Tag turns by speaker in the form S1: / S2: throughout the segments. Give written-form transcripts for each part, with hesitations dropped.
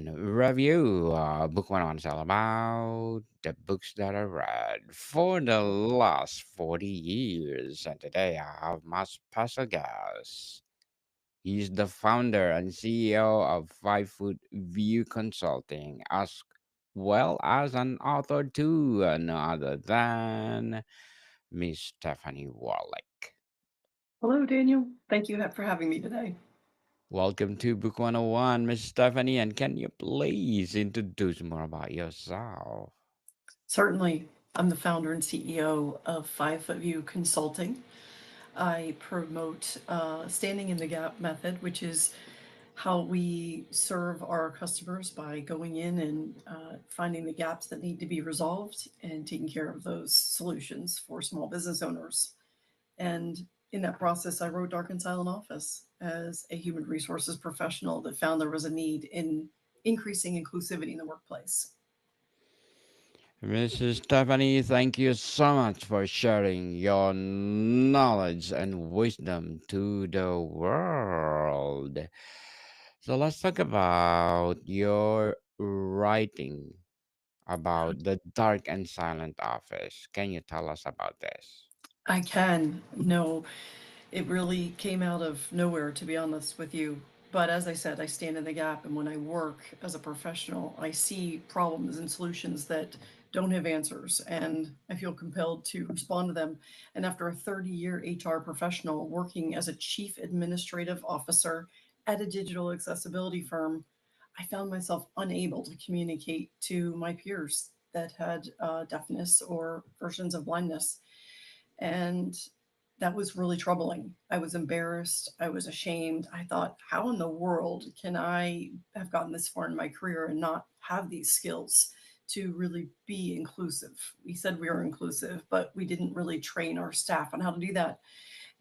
S1: review. Book one is all about the books that I read for the last 40 years. And today I have my special guest. He's the founder and CEO of 5 Foot View Consulting, as well as an author too, no other than Miss Stephanie Warlick.
S2: Hello, Daniel. Thank you for having me today.
S1: Welcome to Book 101, Miss Stephanie, and can you please introduce more about yourself?
S2: Certainly, I'm the founder and CEO of 5 Foot View Consulting. I promote standing in the gap method, which is how we serve our customers by going in and finding the gaps that need to be resolved and taking care of those solutions for small business owners. And in that process, I wrote Dark and Silent Office as a human resources professional that found there was a need in increasing inclusivity in the workplace.
S1: Mrs. Stephanie, thank you so much for sharing your knowledge and wisdom to the world. So let's talk about your writing about the dark and silent office. Can you tell us about this?
S2: I can. No, it really came out of nowhere, to be honest with you. But as I said, I stand in the gap, and when I work as a professional, I see problems and solutions that don't have answers, and I feel compelled to respond to them. And after a 30-year HR professional working as a chief administrative officer at a digital accessibility firm, I found myself unable to communicate to my peers that had deafness or versions of blindness. And that was really troubling. I was embarrassed. I was ashamed. I thought, how in the world can I have gotten this far in my career and not have these skills to really be inclusive? We said we were inclusive, but we didn't really train our staff on how to do that.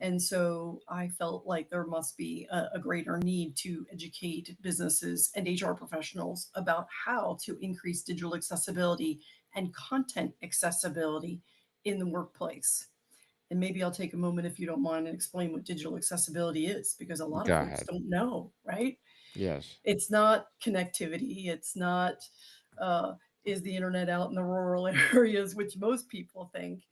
S2: And so I felt like there must be a greater need to educate businesses and HR professionals about how to increase digital accessibility and content accessibility in the workplace. And maybe I'll take a moment, if you don't mind, and explain what digital accessibility is, because a lot of
S1: Go
S2: folks
S1: ahead.
S2: don't know, right?
S1: Yes.
S2: It's not connectivity. It's not, uh, is the internet out in the rural areas, which most people think.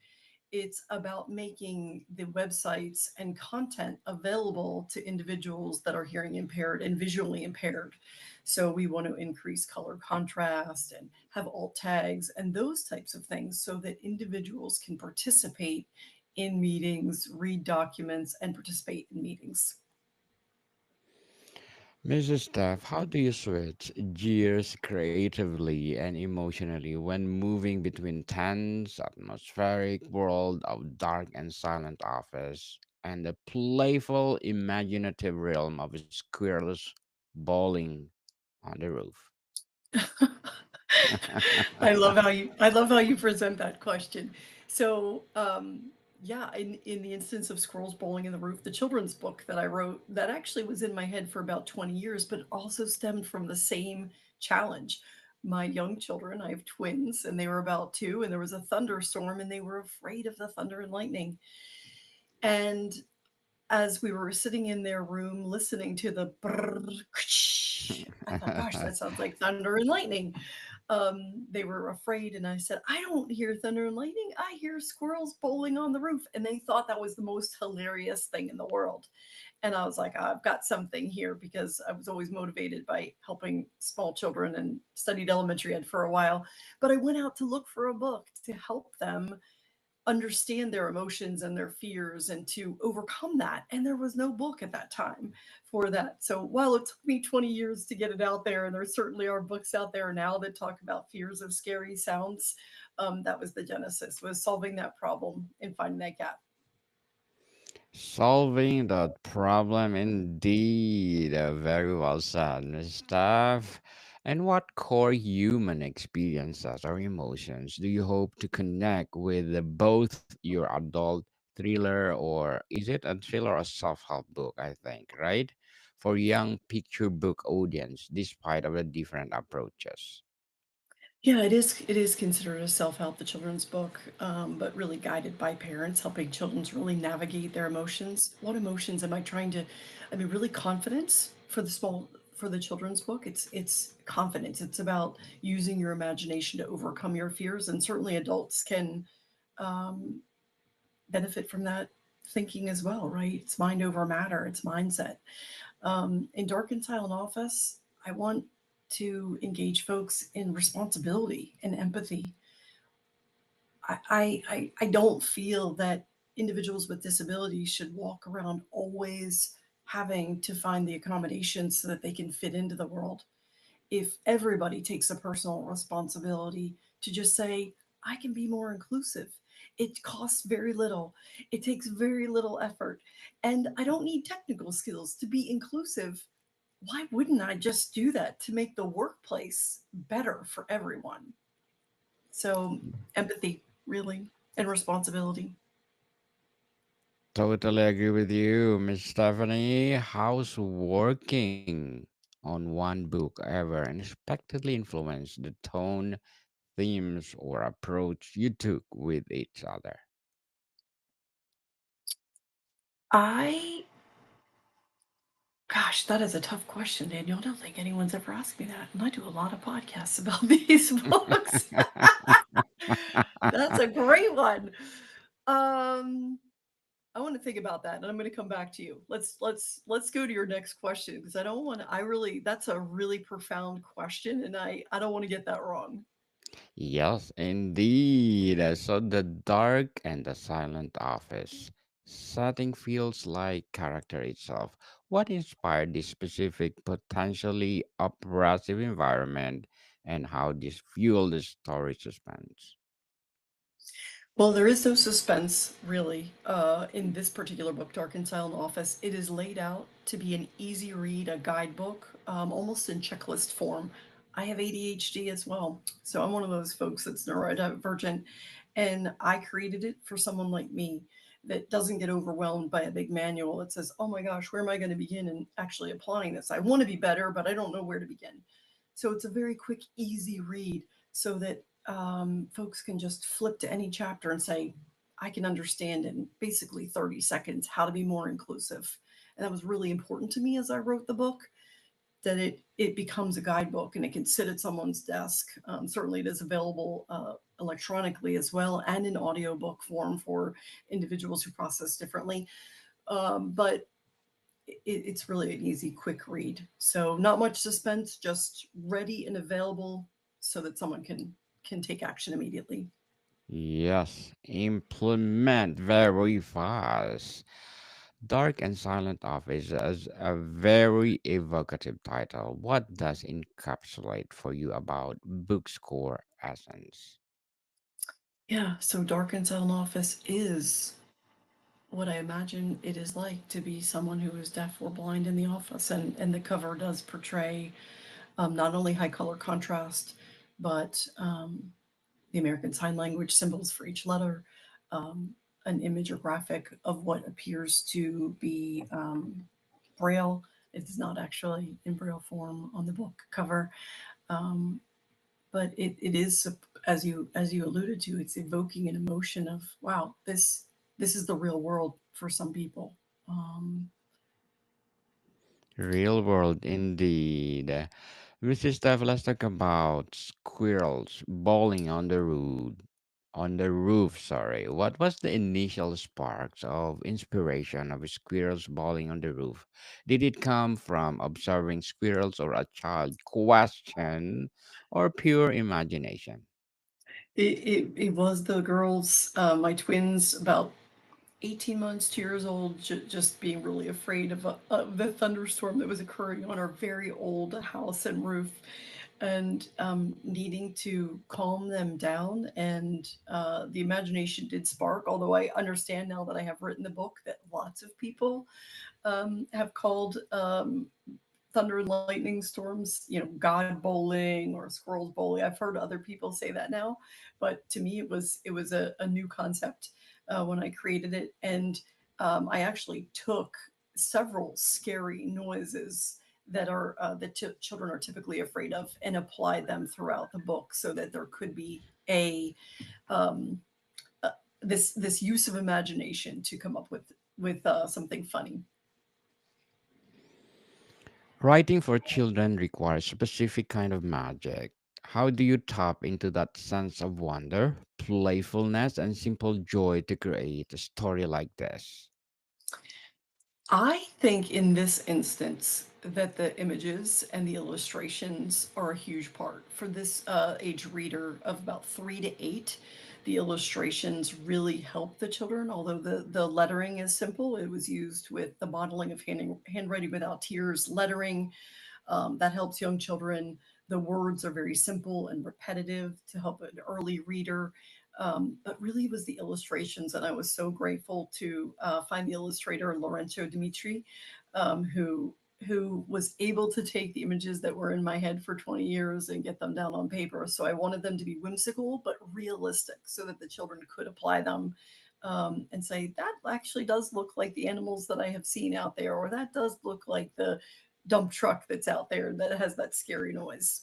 S2: It's about making the websites and content available to individuals that are hearing impaired and visually impaired. So we want to increase color contrast and have alt tags and those types of things so that individuals can participate in meetings, read documents, and participate in meetings.
S1: Mrs. Steph, how do you switch gears creatively and emotionally when moving between tense, atmospheric world of dark and silent office and the playful, imaginative realm of squirrels bowling on the roof?
S2: I love how you present that question. So yeah, in the instance of Squirrels Bowling in the Roof, the children's book that I wrote, that actually was in my head for about 20 years, but also stemmed from the same challenge. My young children, I have twins, and they were about two, and there was a thunderstorm, and they were afraid of the thunder and lightning. And as we were sitting in their room listening to the brrr, I thought, gosh, that sounds like thunder and lightning. They were afraid, and I said, I don't hear thunder and lightning. I hear squirrels bowling on the roof. And they thought that was the most hilarious thing in the world. And I was like, I've got something here, because I was always motivated by helping small children and studied elementary ed for a while. But I went out to look for a book to help them understand their emotions and their fears and to overcome that. And there was no book at that time for that. So while it took me 20 years to get it out there, and there certainly are books out there now that talk about fears of scary sounds, that was the genesis, was solving that problem and finding that gap.
S1: Solving that problem indeed. Very well said, Miss Staff. And what core human experiences or emotions do you hope to connect with both your adult thriller, or is it a thriller or self-help book, I think, right? For young picture book audience, despite of the different approaches.
S2: Yeah, it is considered a self-help, the children's book, but really guided by parents, helping children to really navigate their emotions. What emotions am I trying to, I mean, really confidence for the small for the children's book, it's confidence. It's about using your imagination to overcome your fears, and certainly adults can um, benefit from that thinking as well, right? It's mind over matter. It's mindset. In Dark and Silent Office, I want to engage folks in responsibility and empathy. I don't feel that individuals with disabilities should walk around always having to find the accommodations so that they can fit into the world. If everybody takes a personal responsibility to just say, I can be more inclusive. It costs very little. It takes very little effort. And I don't need technical skills to be inclusive. Why wouldn't I just do that to make the workplace better for everyone? So, empathy, really, and responsibility.
S1: Totally agree with you, Miss Stephanie. How's working on one book ever unexpectedly influenced the tone, themes, or approach you took with each other?
S2: I, gosh, that is a tough question, Daniel. I don't think anyone's ever asked me that. And I do a lot of podcasts about these books. That's a great one. Um, I want to think about that, and I'm going to come back to you. Let's go to your next question because I don't want to. I really that's a really profound question, and I don't want to get that wrong.
S1: Yes, indeed. So the dark and the silent office setting feels like character itself. What inspired this specific, potentially oppressive environment, and how this fueled the story suspense?
S2: Well, there is no suspense really in this particular book, Dark and Silent Office. It is laid out to be an easy read, a guidebook, almost in checklist form. I have ADHD as well, so I'm one of those folks that's neurodivergent, and I created it for someone like me that doesn't get overwhelmed by a big manual that says, "Oh my gosh, where am I going to begin in actually applying this? I want to be better, but I don't know where to begin." So it's a very quick, easy read so that folks can just flip to any chapter and say, I can understand in basically 30 seconds how to be more inclusive. And that was really important to me as I wrote the book, that it becomes a guidebook and it can sit at someone's desk. Certainly, it is available electronically as well and in audiobook form for individuals who process differently. But it's really an easy, quick read. So not much suspense, just ready and available so that someone can take action immediately.
S1: Yes, implement very fast. Dark and Silent Office is a very evocative title. What does encapsulate for you about book's core essence?
S2: Yeah, so Dark and Silent Office is what I imagine it is like to be someone who is deaf or blind in the office. And the cover does portray not only high color contrast, but the American Sign Language symbols for each letter, um, an image or graphic of what appears to be Braille. It is not actually in Braille form on the book cover, um, but it is, as you alluded to, it's evoking an emotion of wow, this is the real world for some people. Um,
S1: Real world indeed. Mrs. Steph, let's talk about squirrels bowling on the roof. On the roof, sorry. What was the initial sparks of inspiration of squirrels bowling on the roof? Did it come from observing squirrels or a child question or pure imagination?
S2: it was the girls, my twins, about 18 months, 2 years old, just being really afraid of the thunderstorm that was occurring on our very old house and roof, and needing to calm them down. And the imagination did spark, although I understand now that I have written the book that lots of people have called thunder and lightning storms, God bowling or squirrels bowling. I've heard other people say that now, but to me, it was a new concept when I created it, and I actually took several scary noises that children are typically afraid of and applied them throughout the book so that there could be um, uh this use of imagination to come up with something funny.
S1: Writing for children requires specific kind of magic. How do you tap into that sense of wonder, playfulness, and simple joy to create a story like this?
S2: I think in this instance that the images and the illustrations are a huge part. For this age reader of about 3 to 8, the illustrations really help the children. Although the lettering is simple, it was used with the modeling of handwriting without tears lettering that helps young children. The words are very simple and repetitive to help an early reader. But really, it was the illustrations, and I was so grateful to find the illustrator Lorenzo Dimitri, who was able to take the images that were in my head for 20 years and get them down on paper. So I wanted them to be whimsical but realistic, so that the children could apply them and say that actually does look like the animals that I have seen out there, or that does look like the dump truck that's out there that has that scary noise.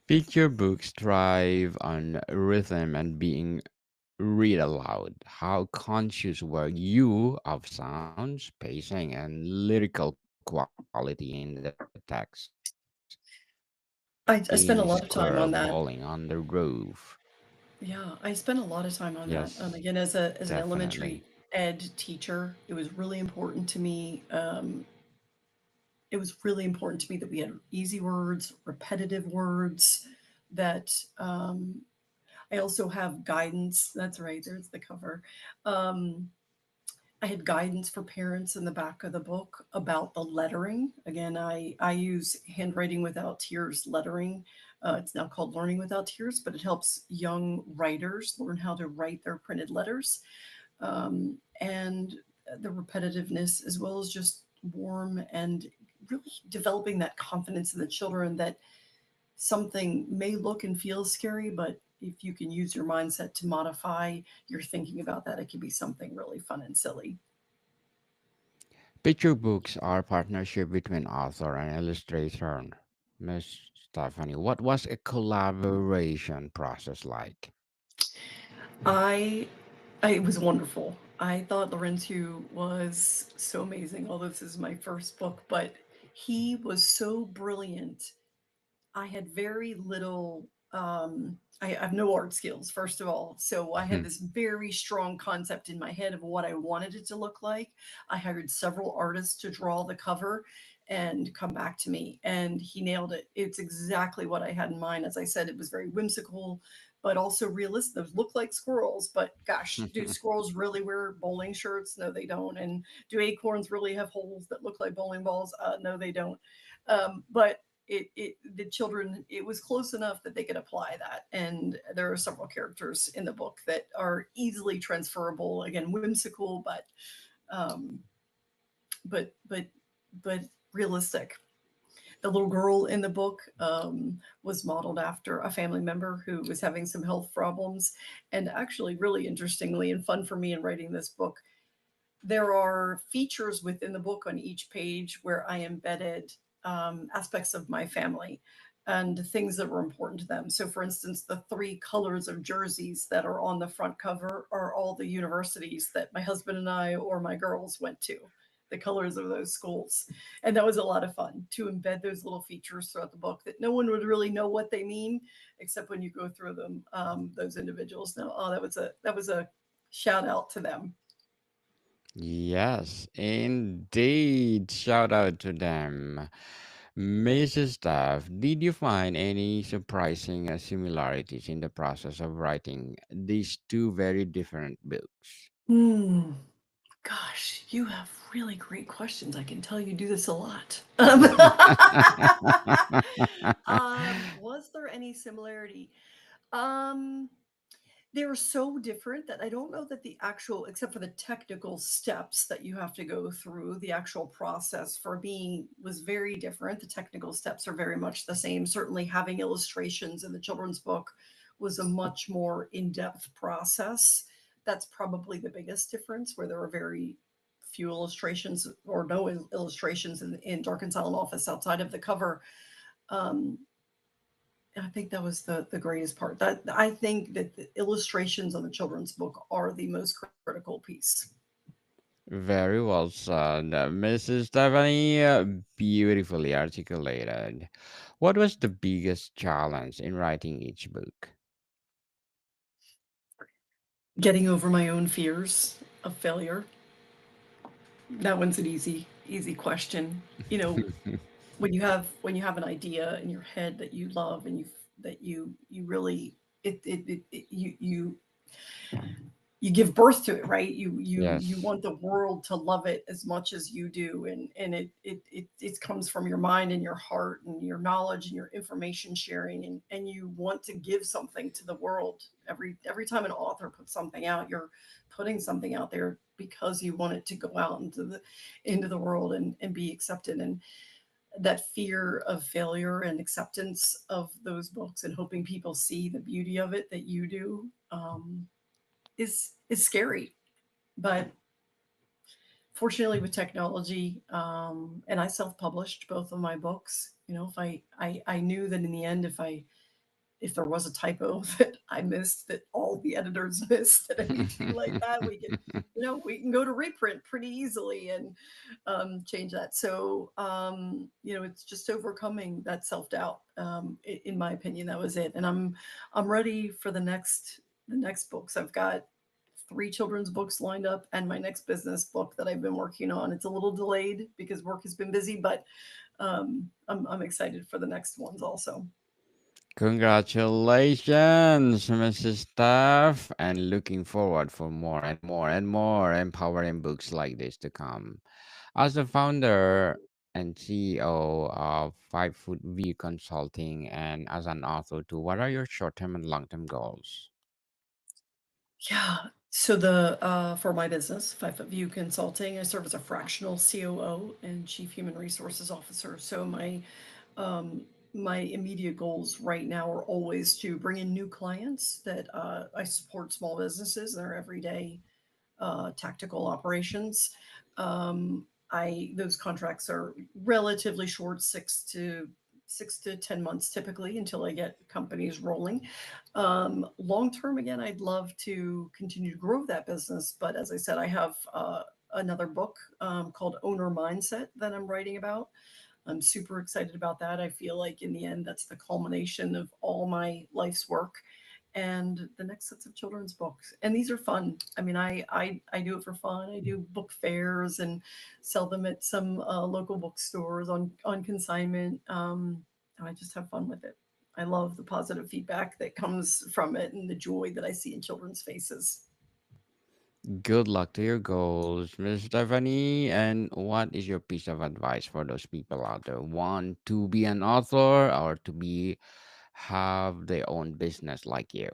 S1: Picture books thrive on rhythm and being read aloud. How conscious were you of sounds, pacing, and lyrical quality in the text? A
S2: I spent a
S1: squirrel
S2: lot of time on
S1: bowling
S2: that.
S1: on the roof.
S2: Yeah, I spent a lot of time on that.
S1: Yes,
S2: Again, as an
S1: definitely.
S2: elementary ed teacher, it was really important to me. It was really important to me that we had easy words, repetitive words. That I also have guidance. That's right. There's the cover. Um, I had guidance for parents in the back of the book about the lettering. Again, I use handwriting without tears lettering. It's now called Learning Without Tears, but it helps young writers learn how to write their printed letters, and the repetitiveness, as well as just warm and really developing that confidence in the children that something may look and feel scary, but if you can use your mindset to modify your thinking about that, it can be something really fun and silly.
S1: Picture books are partnership between author and illustrator. Miss Stephanie, what was a collaboration process like?
S2: I it was wonderful. I thought Laurentius was so amazing, although this is my first book, but he was so brilliant. I had very little, I have no art skills, first of all. So I had this very strong concept in my head of what I wanted it to look like. I hired several artists to draw the cover and come back to me, and he nailed it. It's exactly what I had in mind. As I said, it was very whimsical, but also realistic. Those look like squirrels, but gosh, do squirrels really wear bowling shirts? No, they don't. And do acorns really have holes that look like bowling balls? No, they don't. But the children, it was close enough that they could apply that, and there are several characters in the book that are easily transferable, again whimsical, um but but but realistic. The little girl in the book was modeled after a family member who was having some health problems, and actually really interestingly and fun for me in writing this book, there are features within the book on each page where I embedded aspects of my family and things that were important to them. So, for instance, the 3 colors of jerseys that are on the front cover are all the universities that my husband and I or my girls went to, the colors of those schools. And that was a lot of fun to embed those little features throughout the book that no one would really know what they mean, except when you go through them, those individuals know, oh, that was a shout out to them.
S1: Yes, indeed. Shout out to them. Mrs. Staff, did you find any surprising similarities in the process of writing these two very different books?
S2: Hmm. Gosh, you have really great questions. I can tell you do this a lot. Was there any similarity? Um, they're so different that I don't know that the actual, except for the technical steps that you have to go through, the actual process for me was very different. The technical steps are very much the same. Certainly, having illustrations in the children's book was a much more in depth process. That's probably the biggest difference, where there were very few illustrations or no illustrations in Dark and Silent Office outside of the cover. Um, I think that was the greatest part. That I think that the illustrations on the children's book are the most critical piece.
S1: Very well said, Mrs. Stephanie. Beautifully articulated. What was the biggest challenge in writing each book?
S2: Getting over my own fears of failure. That one's an easy question. You know, when you have an idea in your head that you love and you really you give birth to it, right? You
S1: Yes.
S2: want the world to love it as much as you do, and it comes from your mind and your heart and your knowledge and your information sharing, and you want to give something to the world. Every time an author puts something out, you're putting something out there because you want it to go out into the world and be accepted. And that fear of failure and acceptance of those books and hoping people see the beauty of it that you do, is scary. But fortunately, with technology, and I self-published both of my books. You know, if I knew that in the end, if there was a typo that I missed, that all the editors missed, that anything like that, we can, we can go to reprint pretty easily and change that. So, it's just overcoming that self doubt. In my opinion, that was it. And I'm ready for the next books. I've got three children's books lined up and my next business book that I've been working on. It's a little delayed because work has been busy, but I'm excited for the next ones also.
S1: Congratulations, Mrs. Steph, and looking forward for more and more and more empowering books like this to come. As the founder and CEO of 5 Foot View Consulting and as an author too, what are your short-term and long-term goals?
S2: Yeah. So the for my business, 5 Foot View Consulting, I serve as a fractional COO and Chief Human Resources Officer. So um, my immediate goals right now are always to bring in new clients that I support small businesses in their everyday tactical operations. I those contracts are relatively short, 6 to 10 months typically until I get companies rolling. Long term, again, I'd love to continue to grow that business, but as I said, I have another book called Owner Mindset that I'm writing about. I'm super excited about that. I feel like in the end, that's the culmination of all my life's work. And the next sets of children's books, and these are fun. I mean, I do it for fun. I do book fairs and sell them at some local bookstores on consignment. And I just have fun with it. I love the positive feedback that comes from it and the joy that I see in children's faces.
S1: Good luck to your goals, Miss Stephanie. And what is your piece of advice for those people out there want to be an author or to be have their own business like you?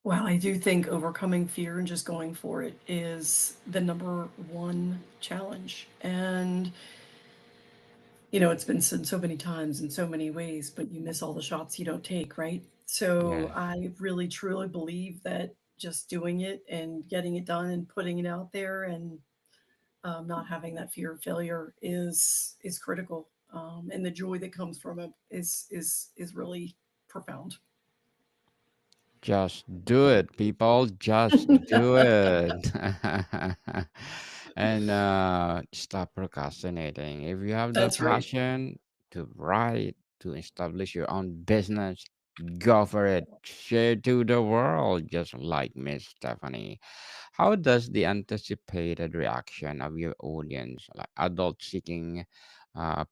S2: Well, I do think overcoming fear and just going for it is the number one challenge. And it's been said so many times in so many ways, but you miss all the shots you don't take, right? So
S1: Yes.
S2: I really truly believe that just doing it and getting it done and putting it out there and not having that fear of failure is critical. And the joy that comes from it is really profound.
S1: Just do it, people. Just do it. And stop procrastinating. If you have the
S2: That's right.
S1: passion to write, to establish your own business, go for it. Share to the world, just like Miss Stephanie. How does the anticipated reaction of your audience, like adult seeking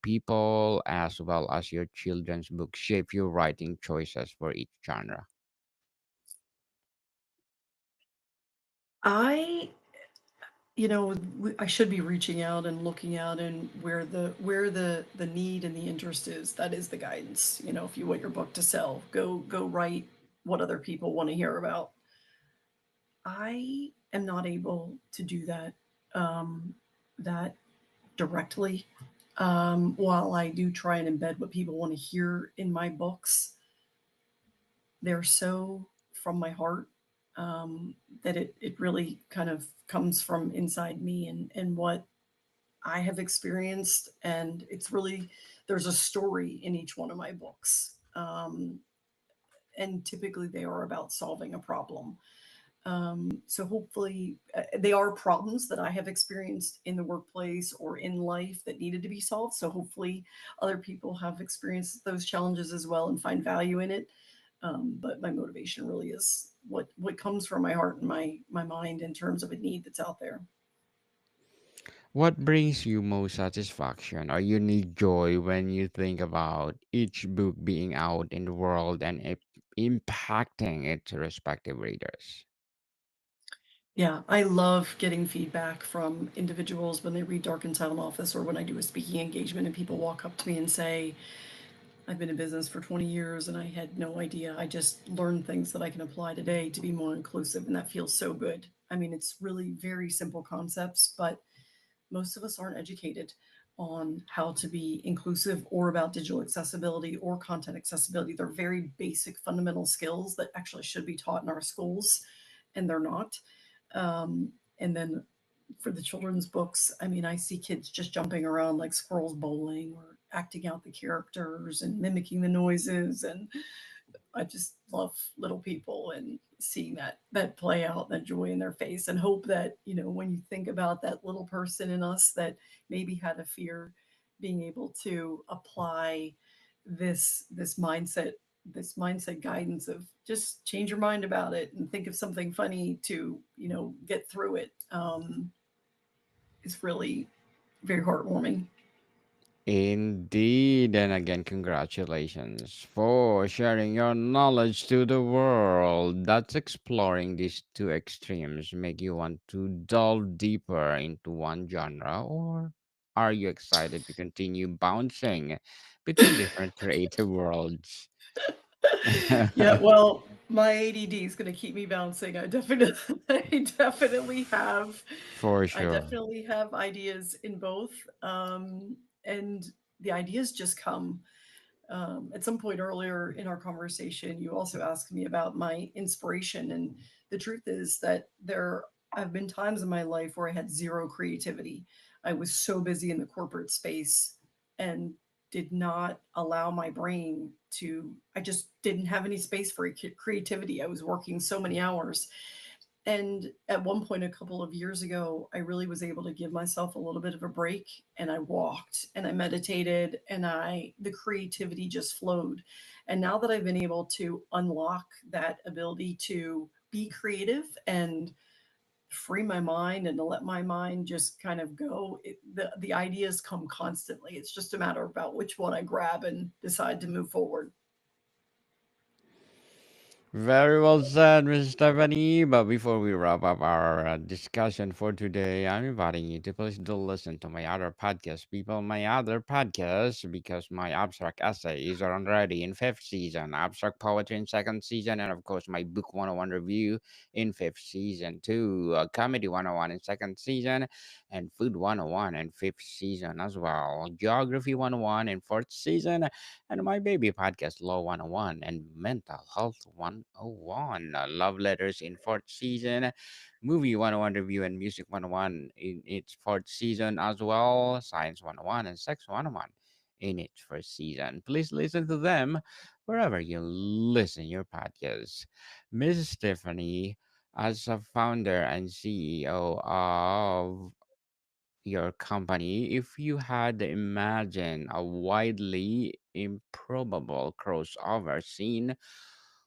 S1: people, as well as your children's book, shape your writing choices for each genre?
S2: I I should be reaching out and looking out and where the need and the interest is. That is the guidance. If you want your book to sell, go write what other people want to hear about. I am not able to do that directly. While I do try and embed what people want to hear in my books, they're so from my heart, that it really kind of comes from inside me and what I have experienced. And it's really, there's a story in each one of my books. And typically they are about solving a problem. So hopefully, they are problems that I have experienced in the workplace or in life that needed to be solved. So hopefully, other people have experienced those challenges as well and find value in it. But my motivation really is what comes from my heart and my mind in terms of a need that's out there.
S1: What brings you most satisfaction or unique joy when you think about each book being out in the world and impacting its respective readers?
S2: Yeah, I love getting feedback from individuals when they read Dark and Silent Office or when I do a speaking engagement and people walk up to me and say, I've been in business for 20 years and I had no idea. I just learned things that I can apply today to be more inclusive. And that feels so good. I mean, it's really very simple concepts, but most of us aren't educated on how to be inclusive or about digital accessibility or content accessibility. They're very basic fundamental skills that actually should be taught in our schools, and they're not. And then for the children's books, I mean, I see kids just jumping around like squirrels bowling or acting out the characters and mimicking the noises. And I just love little people and seeing that play out, that joy in their face, and hope that, when you think about that little person in us that maybe had a fear, being able to apply this mindset guidance of just change your mind about it and think of something funny to get through it, is really very heartwarming.
S1: Indeed, and again, congratulations for sharing your knowledge to the world. That's exploring these two extremes make you want to delve deeper into one genre, or are you excited to continue bouncing between different creative worlds?
S2: Yeah, well, my ADD is going to keep me bouncing. I definitely have,
S1: For
S2: I
S1: sure.
S2: definitely have ideas in both, and the ideas just come. At some point earlier in our conversation, you also asked me about my inspiration, and the truth is that there have been times in my life where I had zero creativity. I was so busy in the corporate space and did not allow my brain to. I just didn't have any space for creativity. I was working so many hours, and at one point, a couple of years ago, I really was able to give myself a little bit of a break, and I walked and I meditated, and the creativity just flowed. And now that I've been able to unlock that ability to be creative and free my mind and to let my mind just kind of go, the ideas come constantly. It's just a matter about which one I grab and decide to move forward.
S1: Very well said, Miss Stephanie. But before we wrap up our discussion for today, I'm inviting you to please do listen to my other podcast, people. My other podcast, because my abstract essays are already in fifth season, abstract poetry in second season, and of course my book 101 review in fifth season too, comedy 101 in second season, and food 101 in fifth season as well, geography 101 in fourth season, and my baby podcast, Law 101 and Mental Health 101. Love Letters in fourth season, Movie 101 Review and Music 101 in its fourth season as well, Science 101 and Sex 101 in its first season. Please listen to them wherever you listen your podcasts. Miss Stephanie, as a founder and CEO of your company, if you had imagined a widely improbable crossover scene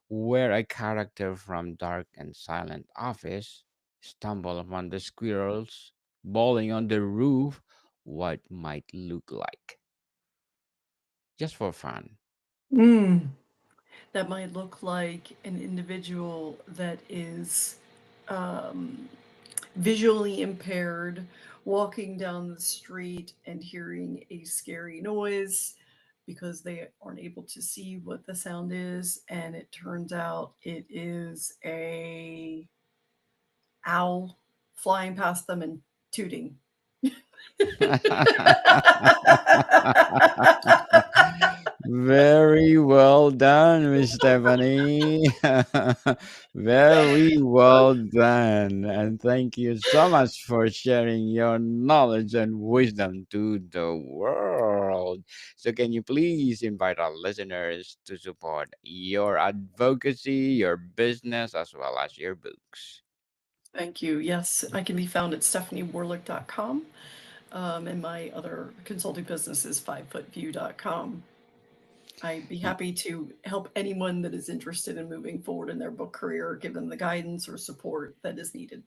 S1: where a character from Dark and Silent Office stumble upon the squirrels bowling on the roof, what might look like? Just for fun.
S2: Mm. That might look like an individual that is um, visually impaired, walking down the street and hearing a scary noise because they aren't able to see what the sound is, and it turns out it is a owl flying past them and tooting.
S1: Very well done, Miss Stephanie. Very well done. And thank you so much for sharing your knowledge and wisdom to the world. So, can you please invite our listeners to support your advocacy, your business, as well as your books?
S2: Thank you. Yes, I can be found at stephaniewarlick.com. And my other consulting business is fivefootview.com. I'd be
S1: Y-
S2: happy to help anyone that is interested in moving forward in their book career, give them the guidance or support that is needed.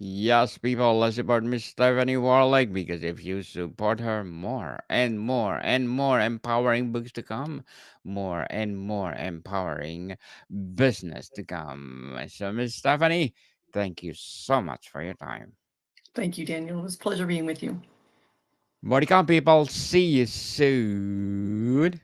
S1: Yes, people, let's support Miss Stephanie Warlick because if you support her, more and more and more empowering books to come, more and more empowering business to come. So, Miss Stephanie, thank you so much for your time.
S2: Thank you, Daniel. It was a pleasure being with you.
S1: More to come, people. See you soon.